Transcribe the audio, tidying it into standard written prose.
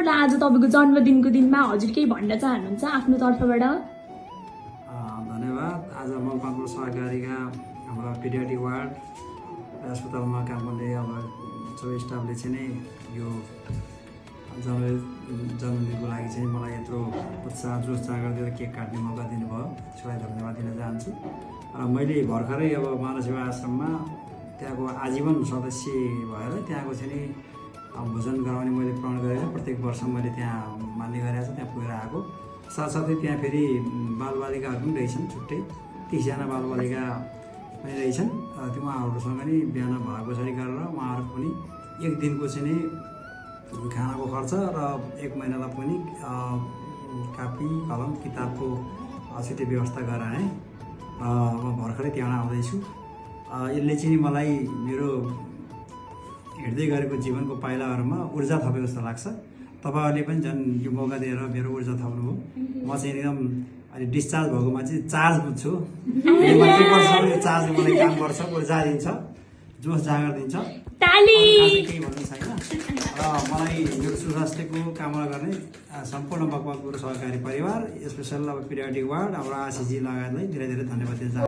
आज तपाईको जन्मदिनको दिनमा हजुर केही भन्न चाहनुहुन्छ आफ्नो तर्फबाट? धन्यवाद। आज मकवानपुर सहकारीका हाम्रो पिडियाट्रिक वार्ड अस्पतालमा काम गर्ने अब सबै स्टाफले चाहिँ नै यो जन्मदिनको लागि चाहिँ मलाई यत्रो उत्साह जोस जागर दिएर केक काट्ने मौका दिनुभयो, त्यसलाई धन्यवाद दिन चाहन्छु। र मैले भर्खरै अब मानव सेवा आश्रममा त्यहाँको आजीवन सदस्य भएर त्यहाँको चाहिँ नि भोजन गराउने मैले प्रण गरेको प्रत्येक वर्ष मैले त्यहाँ मान्ने गरेको छु, त्यहाँ पुगेर आएको। साथसाथै त्यहाँ फेरि बालबालिकाहरू पनि रहेछन्, छुट्टै 30 जना बालबालिका पनि रहेछन्। त्यो उहाँहरूसँग नि बिहान भए पछाडि गरेर उहाँहरू पनि एक दिनको चाहिँ नि खानाको खर्च र एक महिनालाई पनि कापी कलम किताबको छुट्टै व्यवस्था गराएँ। म भर्खरै त्यहाँ आउँदैछु। यसले चाहिँ मलाई मेरो हिँड्दै गरेको जीवनको पाइलाहरूमा ऊर्जा थपेको जस्तो लाग्छ। तपाईँहरूले पनि झन् यो मौका दिएर मेरो ऊर्जा थप्नुभयो। म चाहिँ एकदम अहिले डिस्चार्ज भएकोमा चाहिँ चार्ज बुझ्छु। यो चार्जले मलाई काम गर्छ, ऊर्जा दिन्छ, जोस जागर दिन्छ। केही भन्नु छैन। र मलाई मेरो सुस्वास्थ्यको कामना गर्ने सम्पूर्ण मकवानपुर सहकारी परिवार, स्पेसल अब पिडियाट्रिक वार्ड, हाम्रो आशिषजी लगायतलाई धेरै धेरै धन्यवाद दिन चाहन्छु।